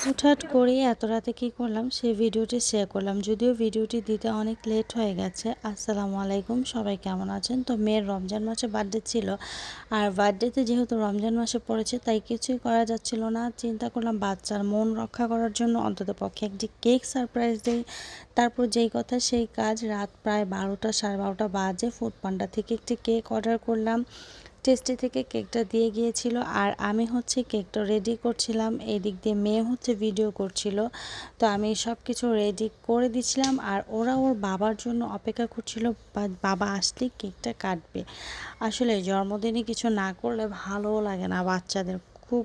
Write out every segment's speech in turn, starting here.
হুটহাট করে এত রাতে কী করলাম সেই ভিডিওটি শেয়ার করলাম, যদিও ভিডিওটি দিতে অনেক লেট হয়ে গেছে। আসসালামু আলাইকুম, সবাই কেমন আছেন? তো মেয়ের রমজান মাসে বার্থডে ছিল, আর বার্থডেতে যেহেতু রমজান মাসে পড়েছে তাই কিছুই করা যাচ্ছিল না। চিন্তা করলাম বাচ্চার মন রক্ষা করার জন্য অন্তত পক্ষে একটি কেক সারপ্রাইজ দিই। তারপর যেই কথা সেই কাজ, রাত প্রায় 12টা 12:30 বাজে ফুড পান্ডা থেকে একটি কেক অর্ডার করলাম। টেস্টি থেকে কেকটা দিয়ে গিয়েছিল, আর আমি হচ্ছে কেকটা রেডি করছিলাম, এই দিক দিয়ে মেয়ে হচ্ছে ভিডিও করছিল। তো আমি সব কিছু রেডি করে দিছিলাম, আর ওরা ওর বাবার জন্য অপেক্ষা করছিল, বাবা আসলে কেকটা কাটবে। আসলে জন্মদিনে কিছু না করলে ভালোও লাগে না বাচ্চাদের। খুব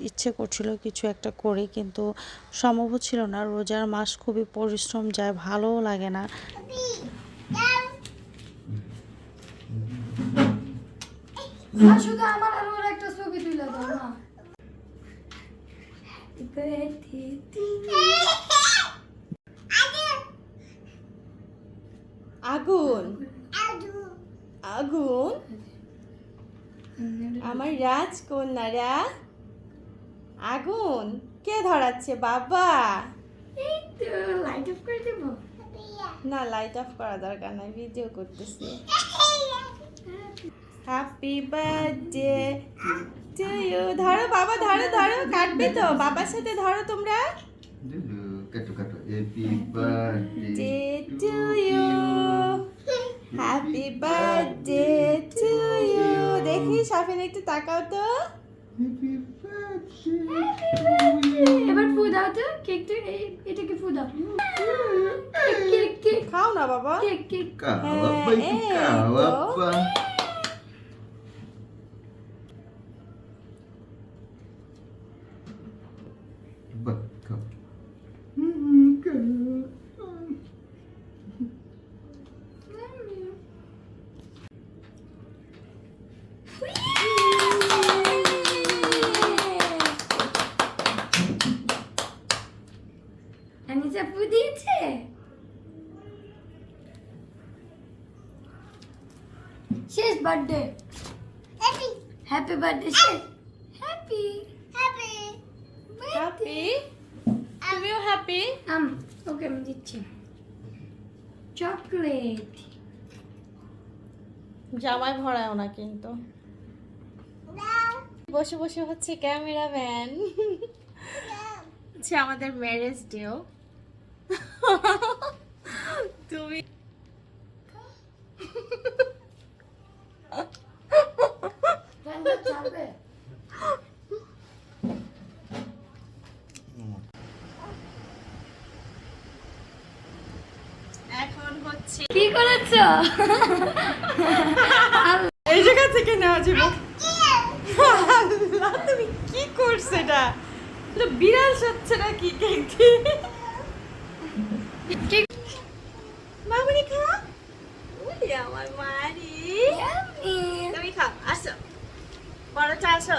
ইচ্ছে করছিল কিছু একটা করি, কিন্তু সম্ভব ছিল না। রোজার মাস খুবই পরিশ্রম যায়, ভালোও লাগে না। শুধু আমার আর ওর একটা ছবি তুলে দাও না। আগুন আগুন আমার রাজকন্যারা, আগুন কে ধরাচ্ছে? বাবা। এই তো লাইট অফ করে দেব। না, লাইট অফ করা দরকার নাই, ভিডিও করতেছি। Happy birthday to you. ধরো বাবা, ধরো ধরো, কাটবে তো, বাবার সাথে ধরো তোমরা। কাটো কাটো। Happy birthday to you, happy birthday to you. দেখি সাফিন একটু তাকাও তো। Happy birthday. এবার ফু দাও তো, কেকটা এটাকে ফু দাও। কেক কেক খাও না বাবা। Cake cake. Kawa pa itu kawa pa. Bakal. Anisa ফু দিয়েছে। শেষ বার্থডে। হ্যাপি হ্যাপি বার্থডে শেষ। হ্যাপি হ্যাপি হ্যাপি, তুমিও হ্যাপি। ওকে আমি দিচ্ছি চকলেট। জামাই ভরাও না কিন্তু। বসে বসে হচ্ছে ক্যামেরাম্যান। হচ্ছে আমাদের ম্যারেজ ডেও। তুমি চালবে। এখন হচ্ছে কি করেছো? এই জায়গা থেকে নেওয়া যাবে। আল্লাহ, তুমি কি করছো? এটা এটা বিড়াল সাচ্ছে নাকি কেক দিয়ে? ঠিক মামুনি খাও। ওই আমার মারি। ইয়াম্মি। তুমি খাও, আসো বড়টা আসো।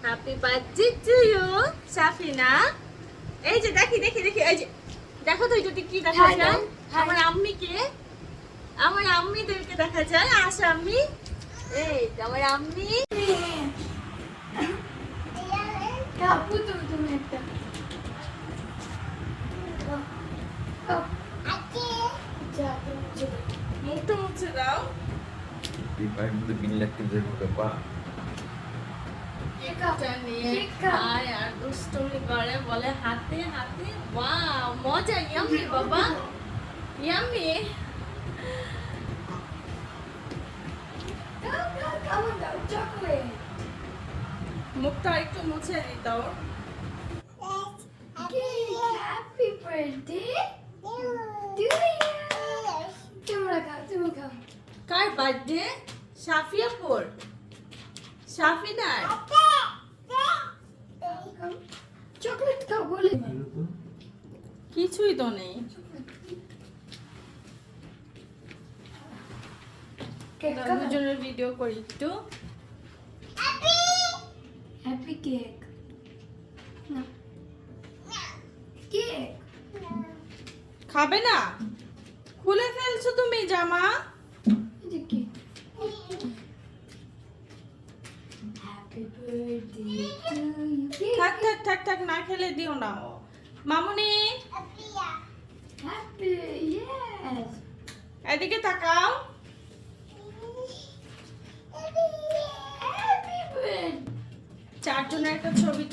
Happy birthday to you Safina. এই যে দেখি দেখি দেখি, এই যে দেখো তো, এটাতে কি দেখা হাই, যায়? হাই। আমার আম্মিকে, আমার আম্মিদেরকে দেখা যায়। আসো আম্মি, এই তো আমার আম্মি। আপু তুমি একটা মুখটা মুছে দাও। Di pagi tu bila kita buka pa. কেকটা নিয়ে কেক খাও। খায় আর দুষ্টুমি করে, বলে হাতে হাতে। ওয়াও, মজা, ইয়াম্মি বাবা, ইয়াম্মি। চকলেট। মুখটা একটু মুছে দিত। Happy birthday to you. তোমরা খাও, তুমি খাও। কার বার্থডে? সাফিয়াপুর, সাফিনার। চকলেট খাও বলে। কিছুই তো নেই। কেক খাও। দুজনের ভিডিও করি একটু। Happy cake. কেক খাবে না? খুলে ফেলছো তুমি জামা। এটা কি? Happy birthday to you. থাক থাক থাক থাক, না খেলে দিও না। মামুনি Happy, yes. এদিকে তাকাও। Happy birthday. চারজনের একটা ছবি